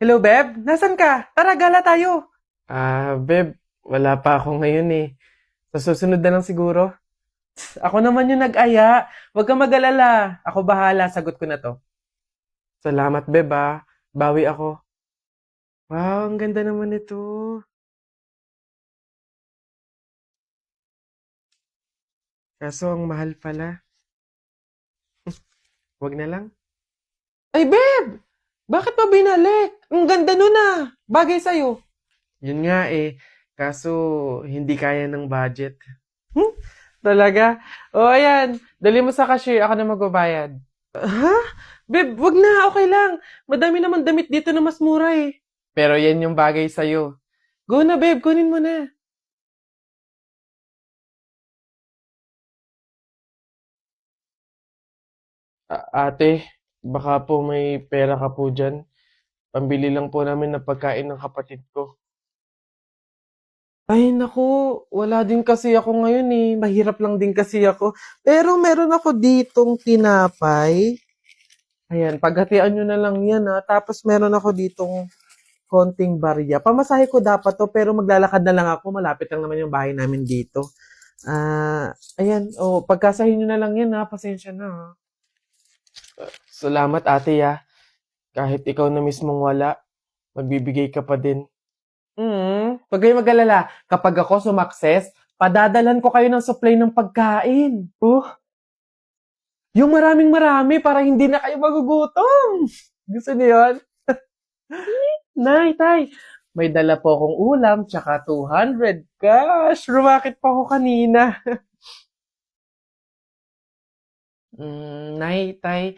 Hello, Beb? Nasaan ka? Tara, gala tayo. Beb, wala pa ako ngayon eh. Sa susunod na lang siguro. Ako naman yung nag-aya. Huwag kang mag-alala. Ako bahala, sagot ko na to. Salamat, Beb Bawi ako. Wow, ang ganda naman ito. Kaso ang mahal pala. Wag na lang. Ay, Beb! Bakit pa binalik? Ang ganda nun Bagay sa'yo. Yun nga eh. Kaso hindi kaya ng budget. Talaga? O, ayan. Dali mo sa cashier. Ako na magbabayad. Ha? Beb, wag na. Okay lang. Madami naman damit dito na mas mura eh. Pero yan yung bagay sa'yo. Go na, Beb. Kunin mo na. Ate, baka po may pera ka po dyan. Pambili lang po namin ng pagkain ng kapatid ko. Ay, naku, wala din kasi ako ngayon eh. Mahirap lang din kasi ako. Pero meron ako ditong tinapay. Ayan, paghatian nyo na lang yan Tapos meron ako ditong konting barya. Pamasahe ko dapat to, pero maglalakad na lang ako. Malapit lang naman yung bahay namin dito. Ayan, pagkasahin nyo na lang yan Pasensya na Salamat ate Kahit ikaw na mismong wala, magbibigay ka pa din. Huwag kayong mag-alala. Kapag ako sumakses, padadalan ko kayo ng supply ng pagkain. Yung maraming-marami para hindi na kayo magugutom. Gusto niyo yun? Nay, tay, may dala po akong ulam tsaka 200. Gosh, rumakit pa ako kanina. Nay, tay,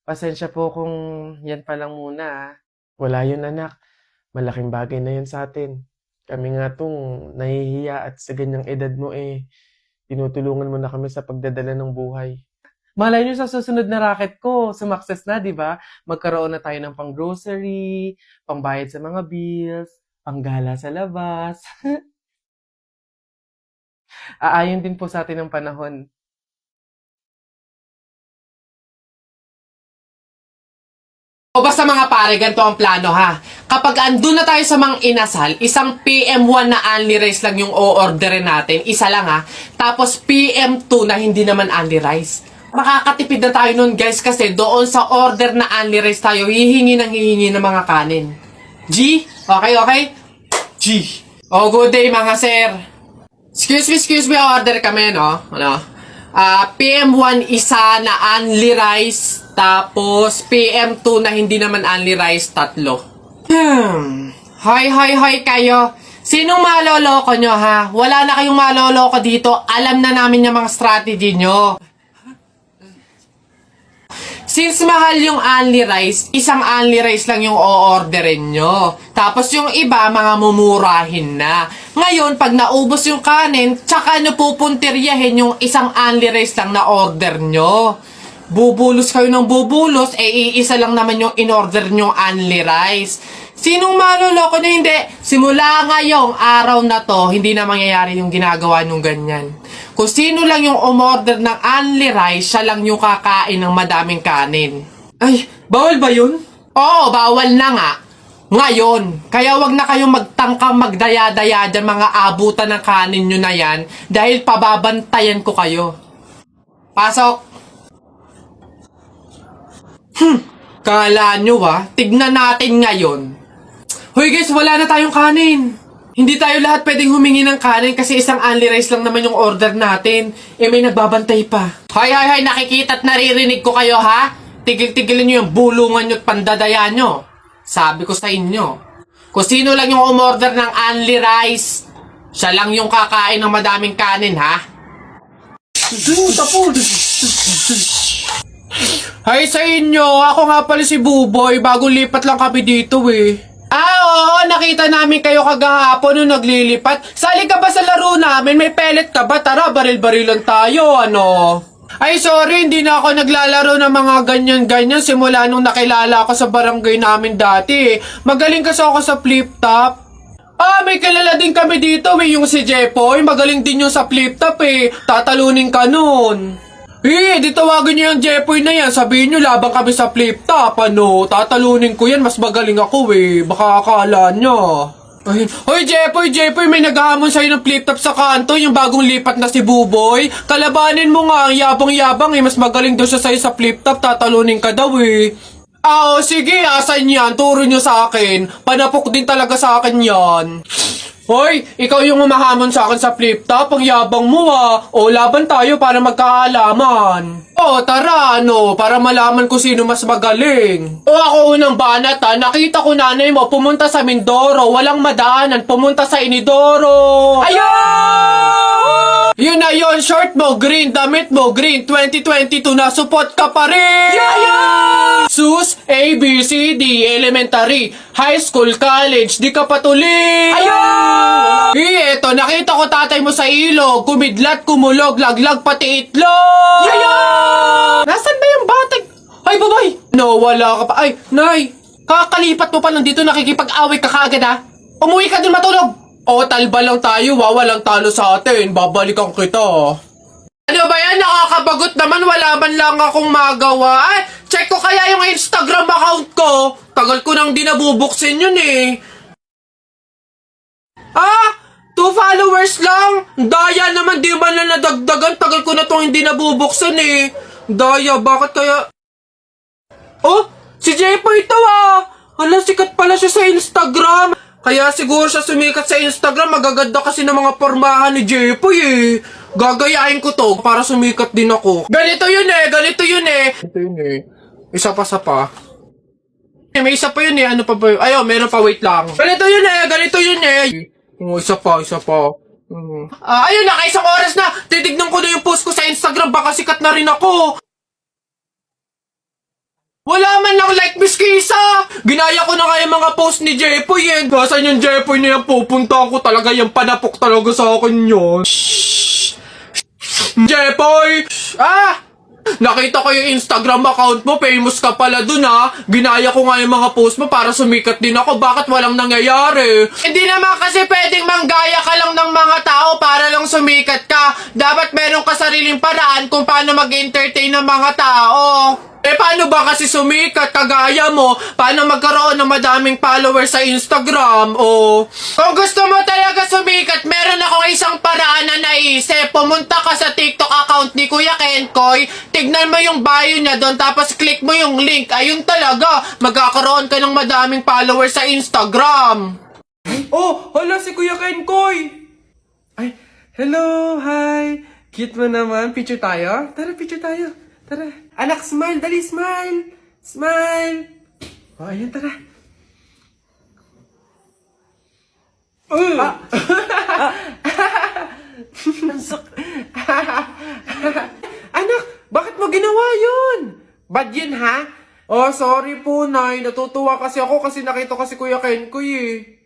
pasensya po kung yan pa lang muna Wala yun anak. Malaking bagay na yun sa atin. Kami nga tong nahihiya at sa ganyang edad mo tinutulungan mo na kami sa pagdadala ng buhay. Malay nyo sa susunod na racket ko, sumakses na, di ba? Magkaroon na tayo ng pang-grocery, pangbayad sa mga bills, panggala sa labas. Aayon din po sa atin ng panahon. O basta mga pare, ganito ang plano ha. Kapag andun na tayo sa Mang Inasal, isang PM1 na only rice lang yung o-orderin natin. Isa lang ha. Tapos PM2 na hindi naman only rice. Makakatipid na tayo nun guys kasi doon sa order na only rice tayo, hihingi ng mga kanin. G? Okay? G. Good day mga sir. Excuse me, order kami no? PM1 isa na only rice, tapos PM2 na hindi naman only rice, 3. Hoy kayo. Sinong maloloko nyo ha? Wala na kayong maloloko dito. Alam na namin yung mga strategy nyo. Since mahal yung only rice, isang only rice lang yung o-orderin nyo. Tapos yung iba, mga mumurahin na. Ngayon, pag naubos yung kanin, tsaka nyo pupuntiryahin yung isang only rice lang na order nyo. Bubulos kayo ng bubulos, iisa lang naman yung in-order nyo only rice. Sinong maloloko nyo? Hindi. Simula ngayong araw na to, hindi na mangyayari yung ginagawa nyong ganyan. Kung sino lang yung umorder ng only rice, siya lang yung kakain ng madaming kanin. Ay, bawal ba yun? Oo, bawal na nga. Ngayon, kaya wag na kayong magtangkang magdaya-daya dyan mga abutan ng kanin nyo na yan dahil pababantayan ko kayo. Pasok! Kala nyo tignan natin ngayon. Hoy guys, wala na tayong kanin. Hindi tayo lahat pwedeng humingi ng kanin kasi isang only rice lang naman yung order natin. May nagbabantay pa. Hoy, nakikita at naririnig ko kayo ha? Tigil-tigilan nyo yung bulungan nyo at pandadaya nyo. Sabi ko sa inyo, kung sino lang yung umorder ng only rice, siya lang yung kakain ng madaming kanin ha? Hay sa inyo, ako nga pala si Buboy, bagong lipat lang kami dito Oo, nakita namin kayo kagahapon nung naglilipat. Sali ka ba sa laro namin? May pellet ka ba? Tara, baril-barilan tayo, Ay, sorry, hindi na ako naglalaro ng mga ganyan-ganyan simula nung nakilala ako sa barangay namin dati. Magaling kasi ako sa flip-top. May kilala din kami dito, yung si Jepoy. Magaling din yung sa flip-top Tatalunin ka nun. Di tawagin niyo yung Jepoy na yan. Sabihin niyo, laban kami sa flip top, ano? Tatalunin ko yan, mas magaling ako eh. Baka akala niya. Ay, hoy Jepoy, may naghahamon sa'yo ng flip top sa kanto, yung bagong lipat na si Buboy. Kalabanin mo nga, ang yabang-yabang eh, mas magaling daw siya sa'yo sa flip top, tatalunin ka daw eh. Sige, asan yan? Turo niyo sa akin. Panapok din talaga sa akin yan. Hoy, ikaw yung umahamon sa akin sa flip top, ang yabang mo ah. O, laban tayo para magkaalaman. Tara, para malaman ko sino mas magaling. Ako unang banat nakita ko nanay mo pumunta sa Mindoro, walang madaanan, pumunta sa Inidoro. Ayun! Yun na yun, short mo green, damit mo green, 2022 na support ka pa rin! Sus, A, B, C, D, elementary, high school, college, di ka patuloy! Ayun! Eto, nakita ko tatay mo sa ilog, kumidlat, kumulog, laglag, pati itlog! Nasaan ba yung batang? Ay, babay! No, wala ka pa. Ay, nay! Kakalipat mo pa lang dito, nakikipag-away ka kaagad ha? Umuwi ka dun matulog! Talba lang tayo, walang talo sa atin. Babalikan kita. Ano ba yan? Nakakabagot naman, wala man lang akong magawa. Check ko kaya yung Instagram account ko. Tagal ko nang di nabubuksin yun eh. 2 followers lang? Daya naman, di ba na nadagdagan? Tagal ko na tong hindi nabubuksan eh. Daya, bakit kaya... Si Jepoy ito Hala, sikat pala siya sa Instagram. Kaya siguro siya sumikat sa Instagram, magaganda kasi ng mga pormahan ni Jepoy eh. Gagayain ko to para sumikat din ako. Ganito yun eh. Isa pa. May isa pa yun eh, ano pa ba yun? Meron pa, wait lang. Ganito yun eh. Isa pa. Ayun, nakaisang oras na. Titignan ko na yung post ko sa Instagram, baka sikat na rin ako. Wala man lang like, Miss Kisa! Ginaya ko na nga yung mga post ni Jepoy eh. Saan yung Jepoy na yan? Pupunta ko talaga, yung panapok talaga sa akin yun. Jepoy! Nakita ko yung Instagram account mo, famous ka pala dun Ginaya ko nga yung mga post mo para sumikat din ako. Bakit walang nangyayari? Hindi naman kasi pwedeng manggaya ka lang ng mga tao para lang sumikat ka. Dapat meron ka sariling paraan kung paano mag-entertain ng mga tao. Paano ba kasi sumikat kagaya mo? Paano magkaroon ng madaming followers sa Instagram? Kung gusto mo talaga sumikat, meron akong isang paraan na naisip. Pumunta ka sa TikTok account ni Kuya Kenkoy, tignan mo yung bio niya doon, tapos click mo yung link. Ayun talaga, magkakaroon ka ng madaming followers sa Instagram. Hala si Kuya Kenkoy! Hello, hi! Cute mo naman, picture tayo? Tara, picture tayo. Tara. Anak, smile. Dali, smile. Smile. Ayan, tara. Anak, bakit mo ginawa yun? Bad yun, ha? Sorry po, Nay. Natutuwa kasi ako kasi nakita kasi Kuya Kenkoy eh.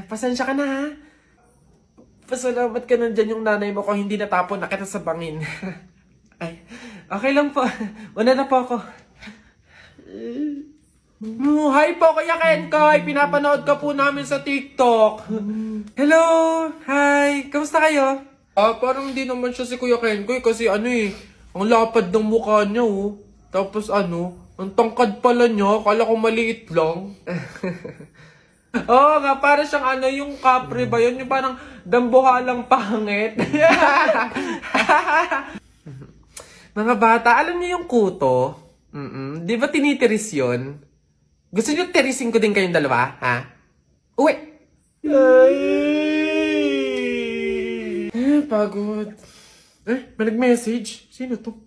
Pasensya ka na, ha? Pasalamat ka nandyan yung nanay mo kung hindi natapon na kita sa bangin. Okay lang po. Una na po ako. Hi po, Kuya Kenkoy. Pinapanood ka po namin sa TikTok. Hello. Hi. Kamusta kayo? Parang hindi naman siya si Kuya Kenkoy kasi ang lapad ng mukha niya Tapos ang tangkad pala niya. Akala ko maliit lang. Nga, para siyang yung kapre ba yun? Yung parang dambuhalang pangit. Mga bata, alam niyo yung kuto? Di ba tinitiris yun? Gusto niyo tirisin ko din kayong dalawa, ha? Uwi! Pagod. May nag-message? Sino to?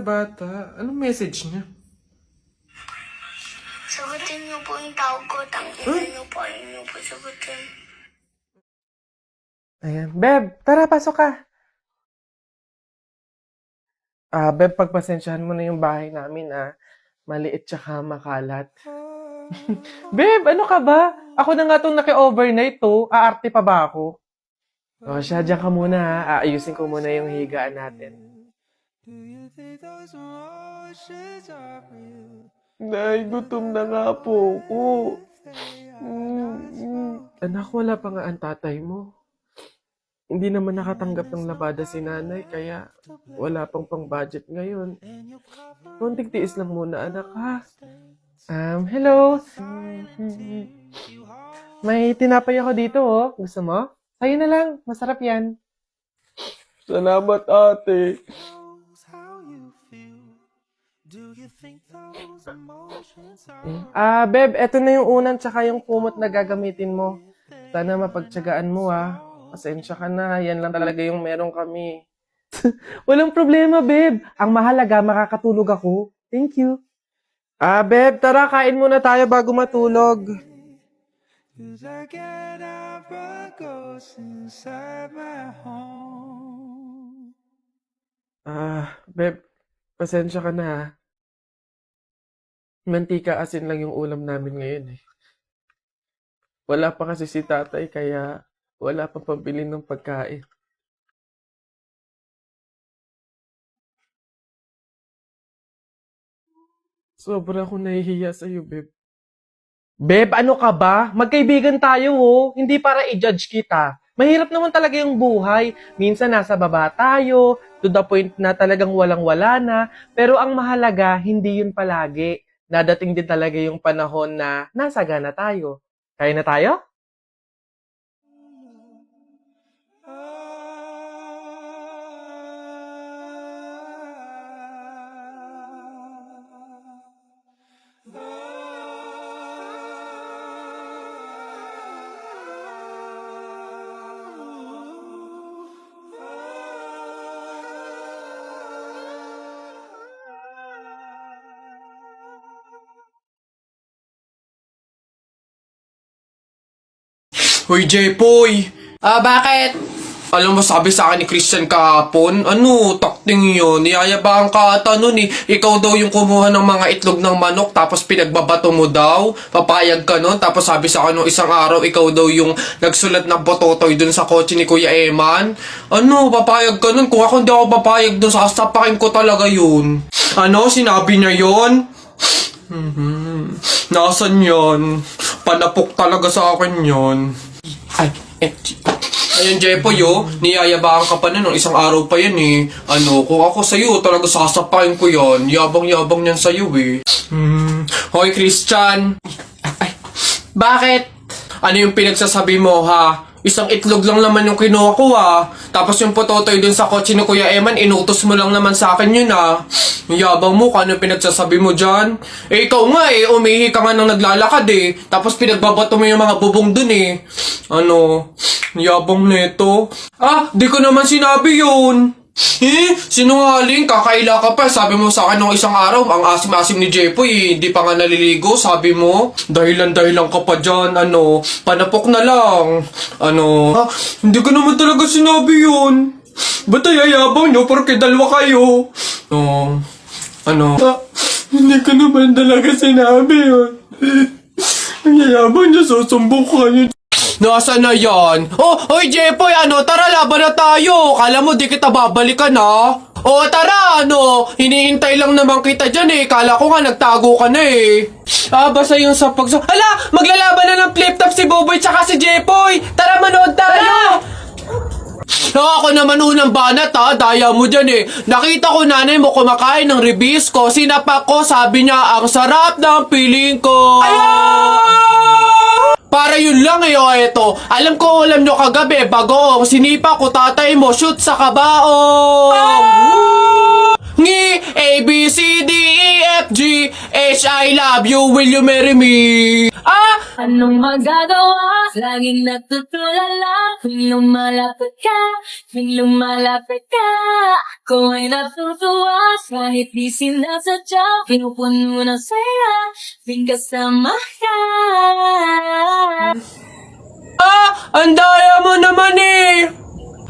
Bata. Anong message niya? Sagutin niyo po yung tawag ko. Tangin niyo po. Ayun niyo po sagutin. Ayan. Beb, tara, pasok ka. Beb, pagpasensyahan mo na yung bahay namin, Maliit tsaka makalat. Beb, ano ka ba? Ako na nga itong naki-overnight, Aarte pa ba ako? Siya, dyan ka muna, Aayusin ko muna yung higaan natin. Nay, gutom na nga po ako. Anak, wala pa nga ang tatay mo. hindi naman nakatanggap ng labada si nanay, kaya wala pang pang-budget ngayon. Konting tiis lang muna, anak, ha? Hello? May tinapay ako dito, oh. Gusto mo? Sa'yo na lang. Masarap yan. Salamat, ate. Beb, eto na yung unan tsaka yung kumot na gagamitin mo. Sana mapagtyagaan mo, ah. Pasensya ka na. Yan lang talaga yung meron kami. Walang problema, Beb. Ang mahalaga, makakatulog ako. Thank you. Beb, tara, kain muna tayo bago matulog. Beb, pasensya ka na, ha. Mantika asin lang yung ulam namin ngayon, eh. Wala pa kasi si tatay, kaya wala pa pambili ng pagkain. Sobra akong nahihiya sa'yo, Beb. Beb, ano ka ba? Magkaibigan tayo, oh. Hindi para i-judge kita. Mahirap naman talaga yung buhay. Minsan nasa baba tayo, to the point na talagang walang-wala na. Pero ang mahalaga, hindi yun palagi. Dadating din talaga yung panahon na nasagana tayo. Kaya na tayo? Hoy, Jepoy! Bakit? Alam mo, sabi sa akin ni Christian kahapon, takting yun, niyayabang ka ata nun eh. Ikaw daw yung kumuha ng mga itlog ng manok, tapos pinagbabato mo daw, papayag ka nun, tapos sabi sa akin nung isang araw, ikaw daw yung nagsulat ng bototoy dun sa kotse ni Kuya Eman. Papayag ka nun? Kung ako hindi ako papayag dun, sasapakin ko talaga yun. Sinabi niya yun? Nasaan yan? Panapok talaga sa akin yun. Ayun, Jepoy, niyayabaan ka pa na nung isang araw pa yan eh. Kung ako sa'yo, talaga sasapain ko yan. Yabang-yabang yan sa'yo eh. Hoy, Christian. Bakit? Ano yung pinagsasabi mo, ha? Isang itlog lang naman yung kinuha ko, ha? Tapos yung pototoy dun sa kotse ni Kuya Eman, inutos mo lang naman sa akin yun, ha? Yung yabang mo, kano yung pinagsasabi mo dyan? Ikaw nga umihi ka nga nang naglalakad eh. Tapos pinagbabato mo yung mga bubong dun eh. Yabang neto. Di ko naman sinabi yun. Sinungaling, kakaila ka pa. Sabi mo sa akin nung isang araw, ang asim-asim ni Jepoy, hindi pa nga naliligo, sabi mo. Dahilan-dahilan ka pa dyan, panapok na lang. Hindi ko naman talaga sinabi yun. Ba't ayayabang nyo porke dalawa kayo? Hindi ko naman talaga sinabi yun. Ang yayabang nyo, susumbong kayo. Nasaan na yan? Hoy Jepoy, tara laban na tayo. Kala mo di kita babalikan ha? Tara, hinihintay lang naman kita dyan eh. Kala ko nga nagtago ka na eh. Basta yung sa Hala, maglalaban na ng flip-top si Boboy tsaka si Jepoy. Tara, manood tayo. Ako naman unang banat ha, daya mo dyan eh. Nakita ko nanay mo kumakain ng ribisco. Sinapak ko, sabi niya, ang sarap ng piling ko. Para yun lang eto. Alam nyo kagabi, bagoong sinipa ko tatay mo, shoot sa kabaong. Ngi, A, B, C, D, E, F, G, H, I love you, will you marry me? Anong magagawa? Laging natutulala. Tuwing lumalapit ka, ako ay natutuwa. Kahit di sinasadya, pinupuno ng saya, tuwing kasama ka. Ang daya mo naman eh.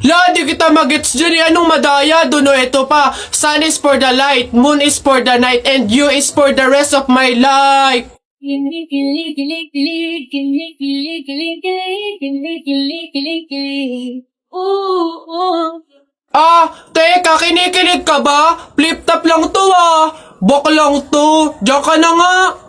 Di kita magets dyan eh. Anong madaya? Ito pa. Sun is for the light, moon is for the night, and you is for the rest of my life. Kilig, kilig, kilig, kilig, kilig, kilig, kilig, kilig, kilig, kilig, kilig, kilig. Teka, kinikilig ka ba? Flip-top lang to Bok lang to. Diyan ka na nga.